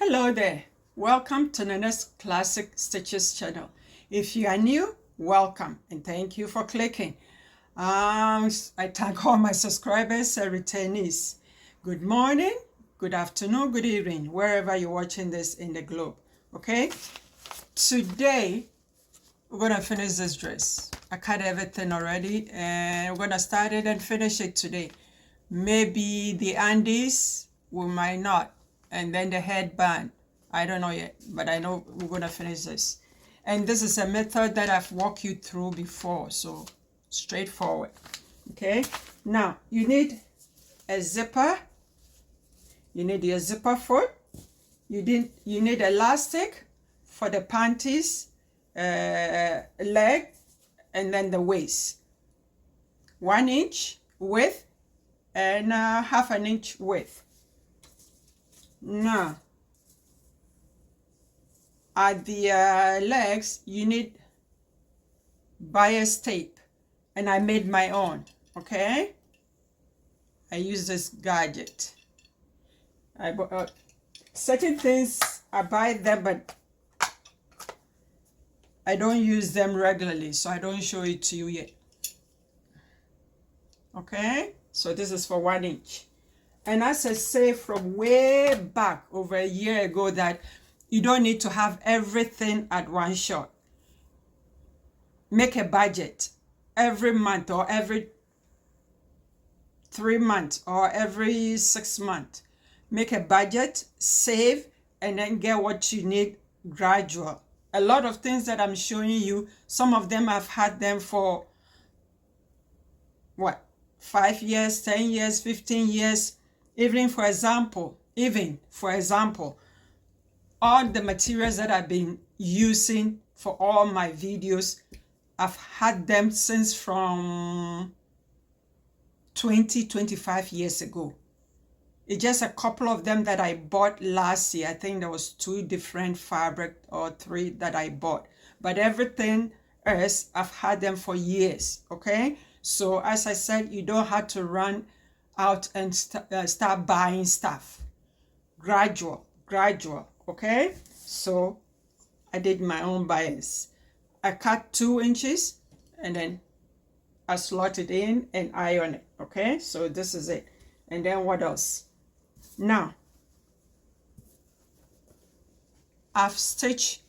Hello there, welcome to Nana's Classic Stitches channel. If you are new, welcome and thank you for clicking. I thank all my subscribers and returnees. Good morning, good afternoon, good evening, wherever you're watching this in the globe. Okay, today we're gonna finish this dress. I cut everything already and we're gonna start it and finish it today. Maybe the undies, we might not. And then the headband, I don't know yet, but I know we're gonna finish this. And this is a method that I've walked you through before, so straightforward. Okay, now you need a zipper, you need your zipper foot, you need elastic for the panties, leg, and then the waist. 1 inch width and half an inch width. Now, at the legs, you need bias tape, and I made my own. Okay, I use this gadget. I bought certain things, I buy them, but I don't use them regularly, so I don't show it to you yet. Okay, so this is for 1 inch. And as I say from way back over a year ago, that you don't need to have everything at one shot. Make a budget every month or every 3 months or every 6 months. Make a budget, save, and then get what you need gradual. A lot of things that I'm showing you, some of them I've had them for what, 5 years, 10 years, 15 years. Even for example, all the materials that I've been using for all my videos, I've had them since from 25 years ago. It's just a couple of them that I bought last year. I think there was 2 different fabric or 3 that I bought. But everything else, I've had them for years, okay? So as I said, you don't have to run out and start buying stuff. Gradual, okay? So I did my own bias. I cut 2 inches and then I slot it in and iron it, okay? So this is it. And then what else? Now, I've stitched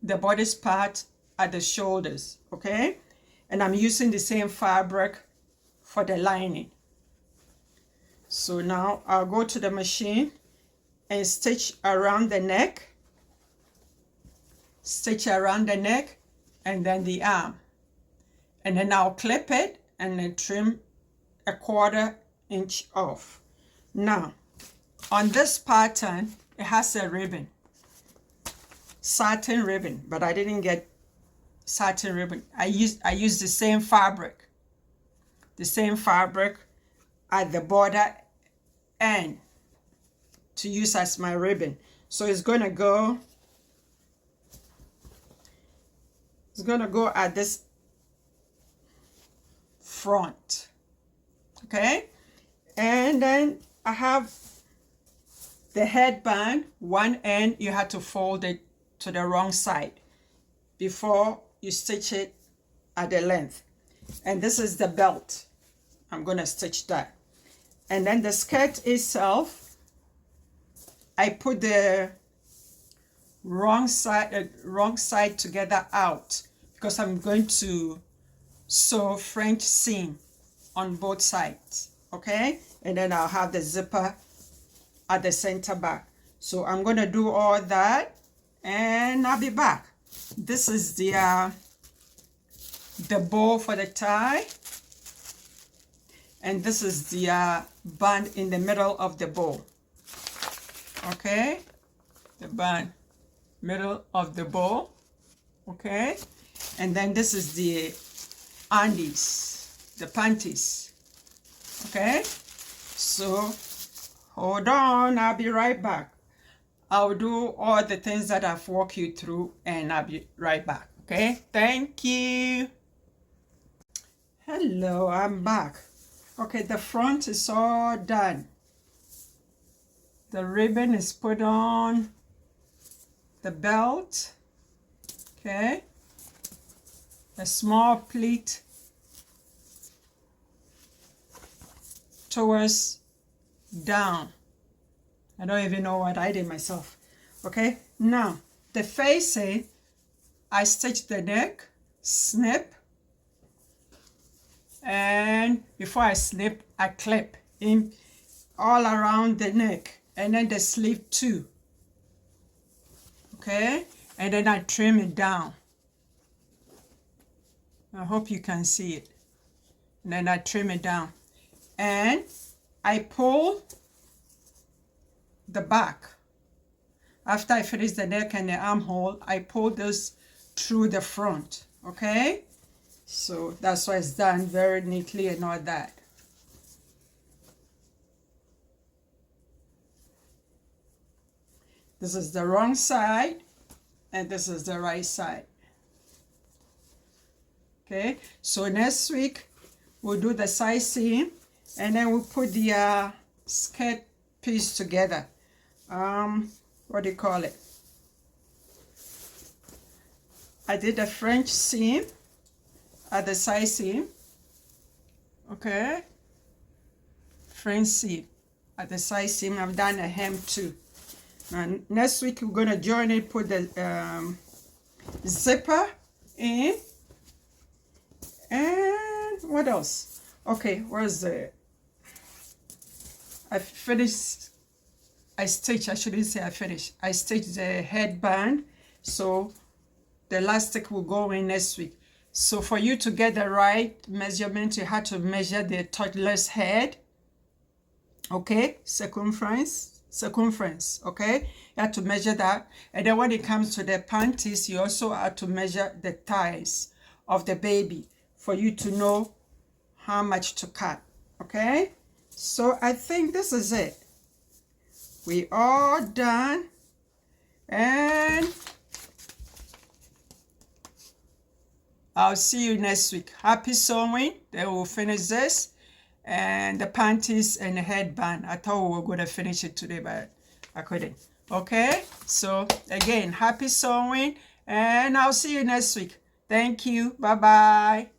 the bodice part at the shoulders, okay? And I'm using the same fabric for the lining. So now I'll go to the machine and stitch around the neck, and then the arm. And then I'll clip it and then trim a 1/4 inch off. Now, on this pattern, it has a ribbon, satin ribbon, but I didn't get satin ribbon. I used the same fabric at the border end to use as my ribbon. So it's gonna go at this front, okay? And then I have the headband. One end you have to fold it to the wrong side before you stitch it at the length. And this is the belt. I'm gonna stitch that. And then the skirt itself, I put the wrong side together out because I'm going to sew French seam on both sides, okay? And then I'll have the zipper at the center back. So I'm gonna do all that and I'll be back. This is the bow for the tie, and this is the band in the middle of the bow. Okay, the band middle of the bow. Okay, and then this is the undies, the panties. Okay, so hold on, I'll be right back. I'll do all the things that I've walked you through and I'll be right back. Okay, thank you. Hello, I'm back. Okay, the front is all done. The ribbon is put on, the belt, okay, a small pleat towards down. I don't even know what I did myself. Okay, now the facing, I stitch the neck, snip, and before I snip, I clip in all around the neck, and then the sleeve too. Okay, and then I trim it down. I hope you can see it. And then I trim it down, and I pull the back. After I finish the neck and the armhole, I pull this through the front. Okay, so that's why it's done very neatly and all that. This is the wrong side, and this is the right side. Okay, so next week we'll do the side seam, and then we'll put the skirt piece together. What do you call it? I did a French seam at the side seam. Okay, French seam at the side seam. I've done a hem too. And next week we're gonna join it, put the zipper in, and what else? Okay, where's the? I finished. I stitched. I shouldn't say I finished. I stitched the headband, so the elastic will go in next week. So for you to get the right measurement, you have to measure the toddler's head. Okay, circumference. Okay, you have to measure that. And then when it comes to the panties, you also have to measure the thighs of the baby for you to know how much to cut. Okay, so I think this is it. We are done, and I'll see you next week. Happy sewing. Then we'll finish this. And the panties and the headband. I thought we were going to finish it today, but I couldn't. Okay, so again, happy sewing, and I'll see you next week. Thank you. Bye bye.